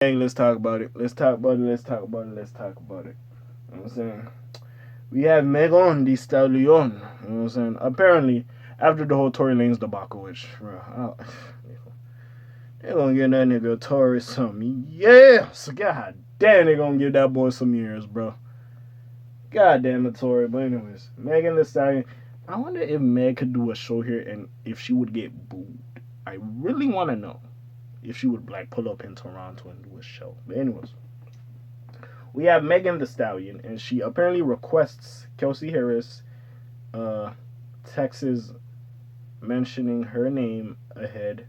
Hey, let's talk about it. Let's talk about it. Let's talk about it. Let's talk about it. You know what I'm saying? We have Megan Thee Stallion. You know what I'm saying? Apparently, after the whole Tory Lanez debacle, which, bro, they gonna give that nigga Tory some yes. God damn, they gonna give that boy some years, bro. God damn it, Tory. But anyways, Megan Thee Stallion. I wonder if Meg could do a show here and if she would get booed. I really want to know if she would like pull up in Toronto and do a show. But anyways, we have Megan Thee Stallion, and she apparently requests Kelsey Harris Texas mentioning her name ahead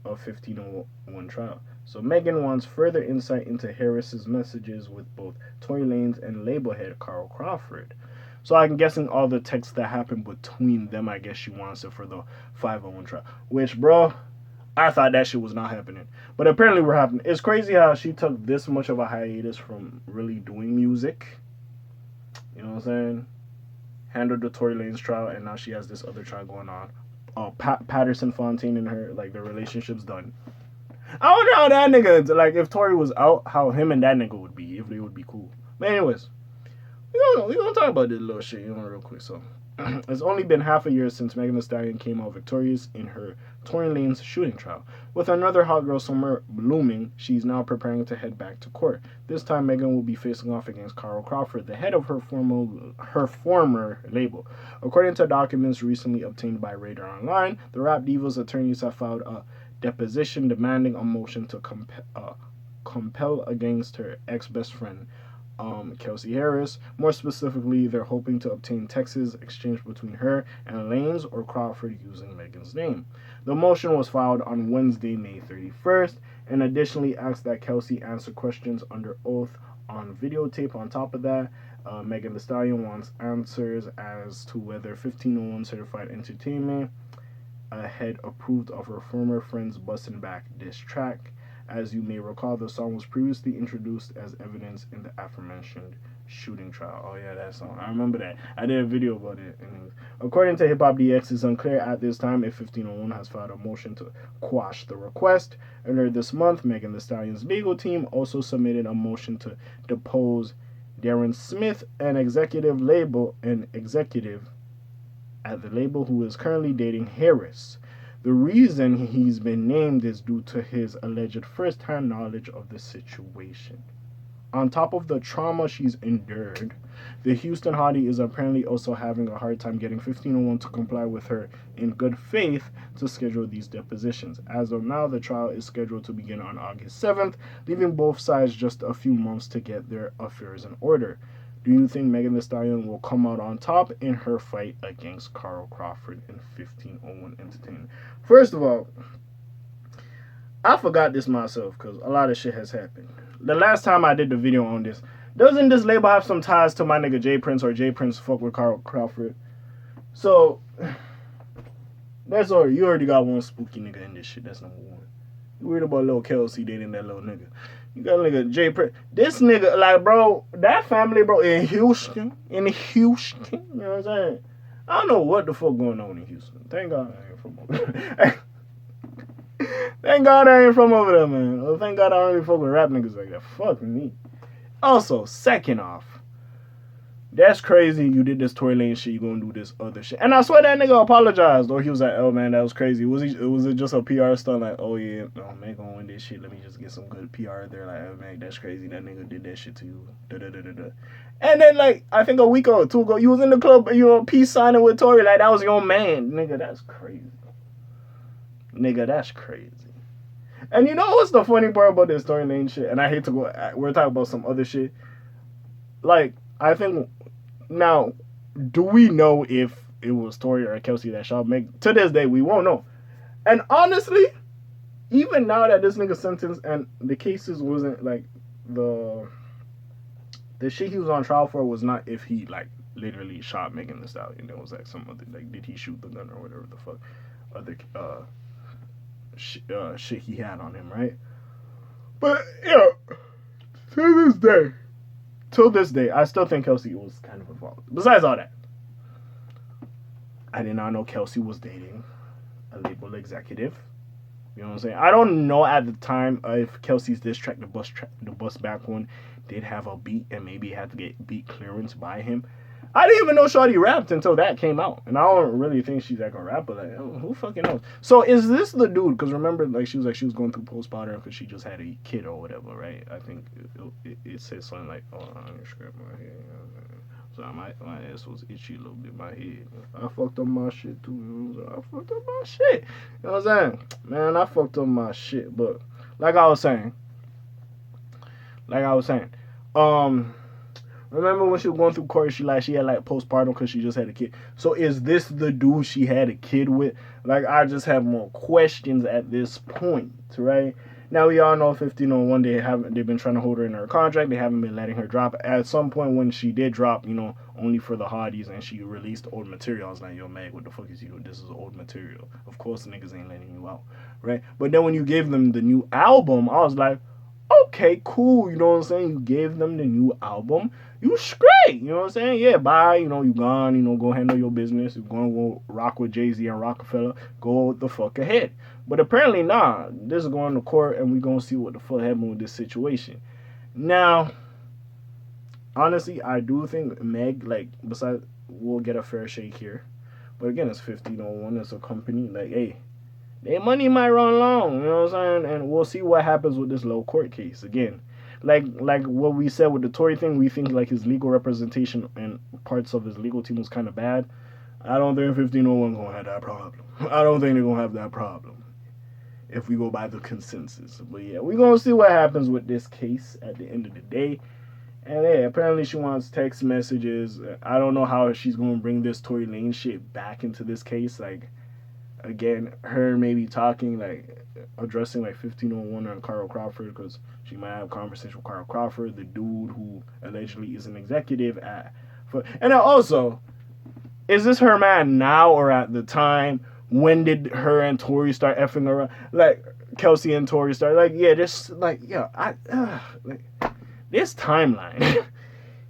of 1501 trial. So Megan wants further insight into Harris's messages with both Tory Lanez and label head Carl Crawford. So I'm guessing all the texts that happened between them, I guess she wants it for the 501 trial. Which, bro, I thought that shit was not happening. But apparently we're happening. It's crazy how she took this much of a hiatus from really doing music. You know what I'm saying? Handled the Tory Lanez trial, and now she has this other trial going on. Patterson Fontaine and her, like, the relationship's done. I wonder how that nigga, like, if Tory was out, how him and that nigga would be, if they would be cool. But anyways, we gonna talk about this little shit, real quick. So, it's only been half a year since Megan Thee Stallion came out victorious in her Tory Lanez shooting trial. With another hot girl summer blooming, she's now preparing to head back to court. This time, Megan will be facing off against Carl Crawford, the head of her former label. According to documents recently obtained by Radar Online, the rap diva's attorneys have filed a deposition demanding a motion to compel against her ex-best friend, Kelsey Harris. More specifically, they're hoping to obtain texts exchanged between her and Lanez or Crawford using Megan's name. The motion was filed on Wednesday, May 31st, and additionally asked that Kelsey answer questions under oath on videotape. On top of that, Megan Thee Stallion wants answers as to whether 1501 Certified Entertainment had approved of her former friend's Bustin' Back diss track. As you may recall, the song was previously introduced as evidence in the aforementioned shooting trial. Oh yeah, that song. I remember that. I did a video about it. According to Hip Hop DX, it's unclear at this time if 1501 has filed a motion to quash the request. Earlier this month, Megan Thee Stallion's legal team also submitted a motion to depose Darren Smith, an executive at the label who is currently dating Harris. The reason he's been named is due to his alleged first-hand knowledge of the situation. On top of the trauma she's endured, the Houston hottie is apparently also having a hard time getting 1501 to comply with her in good faith to schedule these depositions. As of now, the trial is scheduled to begin on August 7th, leaving both sides just a few months to get their affairs in order. Do you think Megan Thee Stallion will come out on top in her fight against Carl Crawford in 1501 Entertainment? First of all, I forgot this myself because a lot of shit has happened. The last time I did the video on this, doesn't this label have some ties to my nigga J Prince, or J Prince fuck with Carl Crawford? So, that's all. You already got one spooky nigga in this shit. That's number one. You worried about little Kelsey dating that little nigga. You got a nigga J Prince. This nigga, like, bro, that family, bro, in Houston, you know what I'm saying? I don't know what the fuck going on in Houston. Thank God I ain't from over there. Thank God I ain't from over there, man. Well, thank God I don't really fuck with rap niggas like that. Fuck me. Also, second off, that's crazy. You did this Tory Lane shit. You gonna do this other shit. And I swear that nigga apologized. Or he was like, "Oh man, that was crazy." Was it just a PR stunt? Like, oh yeah, oh man, gonna win this shit. Let me just get some good PR there. Like, oh man, that's crazy. That nigga did that shit to you. Da da da da da. And then like I think a week or two ago, you was in the club, peace signing with Tory. Like that was your man, nigga. That's crazy. Nigga, that's crazy. And you know what's the funny part about this Tory Lane shit? And I hate to go. We're talking about some other shit. Like I think. Now, do we know if it was Tory or Kelsey that shot Meg? To this day, we won't know. And honestly, even now that this nigga sentenced and the cases wasn't like the shit he was on trial for was not if he like literally shot Megan Thee Stallion. It was like some other like did he shoot the gun or whatever the fuck other shit he had on him, right? But yeah, till this day, I still think Kelsey was kind of involved. Besides all that, I did not know Kelsey was dating a label executive. You know what I'm saying? I don't know at the time if Kelsey's diss track, the bus back one, did have a beat and maybe had to get beat clearance by him. I didn't even know Shawty rapped until that came out, and I don't really think she's like a rapper. Like, who fucking knows? So is this the dude? Because remember, like she was going through postpartum because she just had a kid or whatever, right? I think it said something like, "Oh, I'm gonna scratch my head." So my ass was itchy a little bit. My head, I fucked up my shit too. You know? I fucked up my shit. You know what I'm saying? Man, I fucked up my shit. But like I was saying, like I was saying, um. Remember when she was going through court, she had like postpartum because she just had a kid. So is this the dude she had a kid with? Like I just have more questions at this point, right? Now we all know 1501 they've been trying to hold her in her contract. They haven't been letting her drop. At some point when she did drop, only for the hardies and she released old material, I was like, yo, Meg, what the fuck is you? This is old material. Of course the niggas ain't letting you out, right? But then when you gave them the new album, I was like, okay, cool. You know what I'm saying? You gave them the new album. You straight. You know what I'm saying? Yeah, bye. You gone. Go handle your business. You're going to go rock with Jay-Z and Rockefeller. Go the fuck ahead. But apparently, nah. This is going to court, and we're going to see what the fuck happened with this situation. Now, honestly, I do think Meg, like, besides, will get a fair shake here. But again, it's 1501. It's a company. Like, hey, their money might run long, you know what I'm saying? And we'll see what happens with this low court case. Again, like what we said with the Tory thing, we think like his legal representation and parts of his legal team was kind of bad. I don't think 1501 gonna have that problem. I don't think they're gonna have that problem if we go by the consensus. But yeah, we're gonna see what happens with this case at the end of the day. And yeah, apparently she wants text messages. I don't know how she's gonna bring this Tory Lane shit back into this case. Like, again, her maybe talking, like, addressing, like, 1501 on Carl Crawford, because she might have a conversation with Carl Crawford, the dude who allegedly is an executive at... And also, is this her man now or at the time? When did her and Tory start effing around? Like, Kelsey and Tory start... Like, yeah, this... Like, yeah, like, this timeline...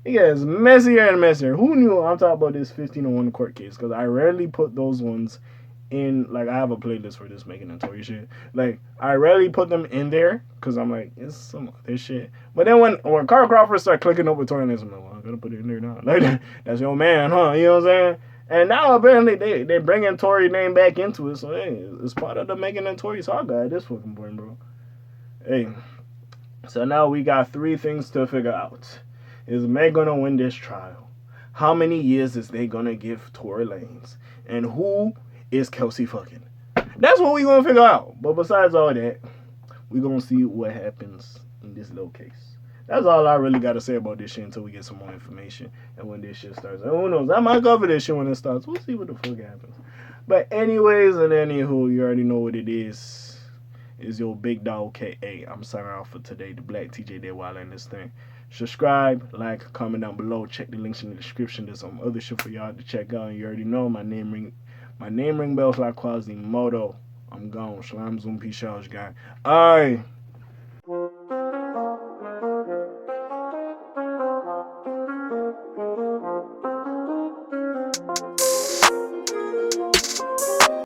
It gets messier and messier. Who knew I'm talking about this 1501 court case? Because I rarely put those ones in, like, I have a playlist for this Megan and Tory shit. Like, I rarely put them in there because I'm like, it's some other shit. But then when Carl Crawford started clicking up with Tory, I'm like, well, I gotta put it in there now. Like, that's your man, huh? You know what I'm saying? And now apparently they're bringing Tory's name back into it. So hey, it's part of the Megan and Tory saga at this fucking point, bro. Hey, so now we got 3 things to figure out. Is Meg gonna win this trial? How many years is they gonna give Tory Lanez? And who is Kelsey fucking? That's what we gonna figure out. But besides all that, we gonna see what happens in this little case. That's all I really gotta say about this shit until we get some more information and when this shit starts. And who knows? I might cover this shit when it starts. We'll see what the fuck happens. But anyways and anywho, you already know what it is. It's your big dog K.A. I'm signing off for today. The Black TJ did while in this thing. Subscribe, like, comment down below. Check the links in the description. There's some other shit for y'all to check out. And you already know my name ring bells like Quasimodo. I'm gone. Shalom Zoom Peace out, guy. Alright.